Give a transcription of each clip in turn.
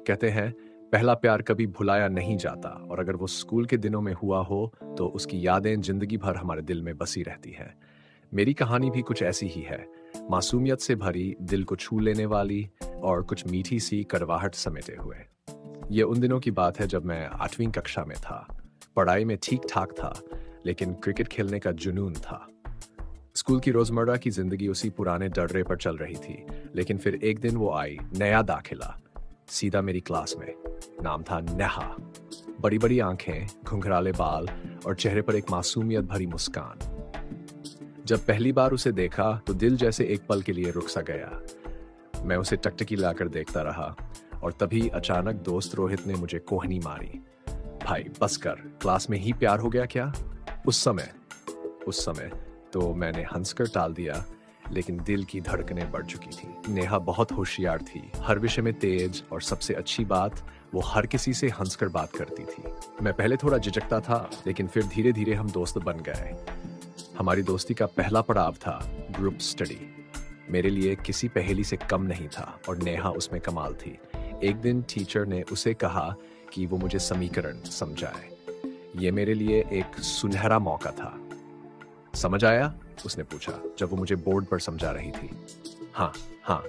कहते हैं पहला प्यार कभी भुलाया नहीं जाता और अगर वो स्कूल के दिनों में हुआ हो तो उसकी यादें जिंदगी भर हमारे दिल में बसी रहती हैं। मेरी कहानी भी कुछ ऐसी ही है, मासूमियत से भरी, दिल को छू लेने वाली और कुछ मीठी सी कड़वाहट समेटे हुए। ये उन दिनों की बात है जब मैं 8वीं कक्षा में था। पढ़ाई में ठीक ठाक था, लेकिन क्रिकेट खेलने का जुनून था। स्कूल की रोजमर्रा की जिंदगी उसी पुराने डर्रे पर चल रही थी, लेकिन फिर एक दिन वो आई, नया दाखिला, सीधा मेरी क्लास में। नाम था नेहा। बड़ी बड़ी आंखें, घुंघराले बाल और चेहरे पर एक मासूमियत भरी मुस्कान। जब पहली बार उसे देखा तो दिल जैसे एक पल के लिए रुक सा गया। मैं उसे टकटकी लाकर देखता रहा और तभी अचानक दोस्त रोहित ने मुझे कोहनी मारी। भाई बस कर, क्लास में ही प्यार हो गया क्या? उस समय तो मैंने हंसकर टाल दिया, लेकिन दिल की धड़कनें बढ़ चुकी थी। नेहा बहुत होशियार थी, हर विषय में तेज, और सबसे अच्छी बात, वो हर किसी से हंसकर बात करती थी। मैं पहले थोड़ा झिझकता था, लेकिन फिर धीरे धीरे हम दोस्त बन गए। हमारी दोस्ती का पहला पड़ाव था ग्रुप स्टडी। मेरे लिए किसी पहेली से कम नहीं था और नेहा उसमें कमाल थी। एक दिन टीचर ने उसे कहा कि वो मुझे समीकरण समझाए। ये मेरे लिए एक सुनहरा मौका था। समझ आया? उसने पूछा जब वो मुझे बोर्ड पर समझा रही थी। हाँ,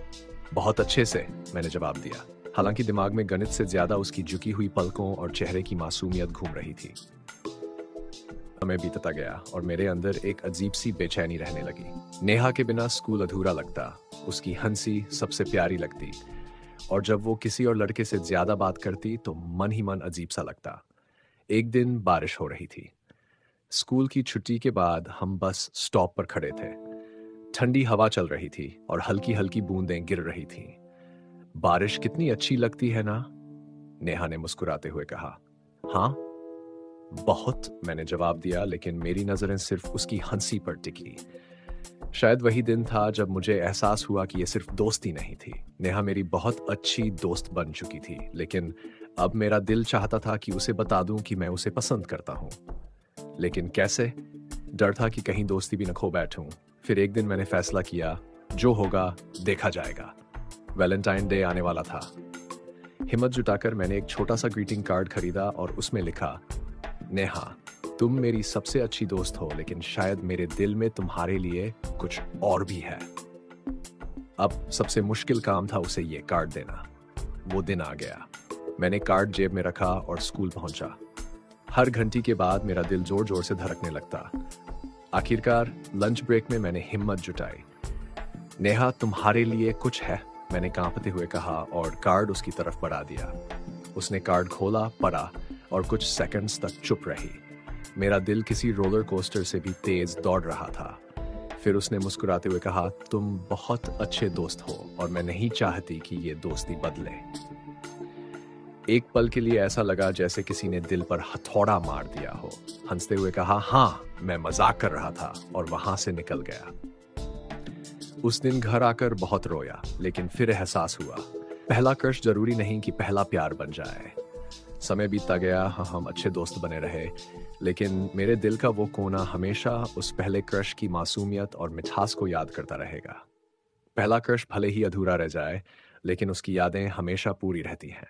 बहुत अच्छे से, मैंने जवाब दिया। हालांकि दिमाग में गणित से ज्यादा उसकी झुकी हुई पलकों और चेहरे की मासूमियत घूम रही थी। समय बीतता गया और मेरे अंदर एक अजीब सी बेचैनी रहने लगी। नेहा के बिना स्कूल अधूरा लगता, उसकी हंसी सबसे प्यारी लगती, और जब वो किसी और लड़के से ज्यादा बात करती तो मन ही मन अजीब सा लगता। एक दिन बारिश हो रही थी। स्कूल की छुट्टी के बाद हम बस स्टॉप पर खड़े थे। ठंडी हवा चल रही थी और हल्की हल्की बूंदें गिर रही थीं। बारिश कितनी अच्छी लगती है ना? नेहा ने मुस्कुराते हुए कहा। हाँ, बहुत, मैंने जवाब दिया, लेकिन मेरी नजरें सिर्फ उसकी हंसी पर टिकी। शायद वही दिन था जब मुझे एहसास हुआ कि ये सिर्फ दोस्ती नहीं थी। नेहा मेरी बहुत अच्छी दोस्त बन चुकी थी, लेकिन अब मेरा दिल चाहता था कि उसे बता दूं कि मैं उसे पसंद करता हूं। लेकिन कैसे? डर था कि कहीं दोस्ती भी न खो बैठूं। फिर एक दिन मैंने फैसला किया, जो होगा देखा जाएगा। वैलेंटाइन डे आने वाला था। हिम्मत जुटाकर मैंने एक छोटा सा ग्रीटिंग कार्ड खरीदा और उसमें लिखा, नेहा, तुम मेरी सबसे अच्छी दोस्त हो, लेकिन शायद मेरे दिल में तुम्हारे लिए कुछ और भी है। अब सबसे मुश्किल काम था उसे ये कार्ड देना। वो दिन आ गया। मैंने कार्ड जेब में रखा और स्कूल पहुंचा। हर घंटी के बाद मेरा दिल जोर जोर से धड़कने लगता। आखिरकार लंच ब्रेक में मैंने हिम्मत जुटाई। नेहा, तुम्हारे लिए कुछ है, मैंने कांपते हुए कहा और कार्ड उसकी तरफ बढ़ा दिया। उसने कार्ड खोला, पढ़ा और कुछ सेकंड्स तक चुप रही। मेरा दिल किसी रोलर कोस्टर से भी तेज दौड़ रहा था। फिर उसने मुस्कुराते हुए कहा, तुम बहुत अच्छे दोस्त हो और मैं नहीं चाहती कि ये दोस्ती बदले। एक पल के लिए ऐसा लगा जैसे किसी ने दिल पर हथौड़ा मार दिया हो। हंसते हुए कहा, हाँ, मैं मजाक कर रहा था, और वहां से निकल गया। उस दिन घर आकर बहुत रोया, लेकिन फिर एहसास हुआ, पहला क्रश जरूरी नहीं कि पहला प्यार बन जाए। समय बीतता गया, हाँ, हम अच्छे दोस्त बने रहे, लेकिन मेरे दिल का वो कोना हमेशा उस पहले क्रश की मासूमियत और मिठास को याद करता रहेगा। पहला क्रश भले ही अधूरा रह जाए, लेकिन उसकी यादें हमेशा पूरी रहती हैं।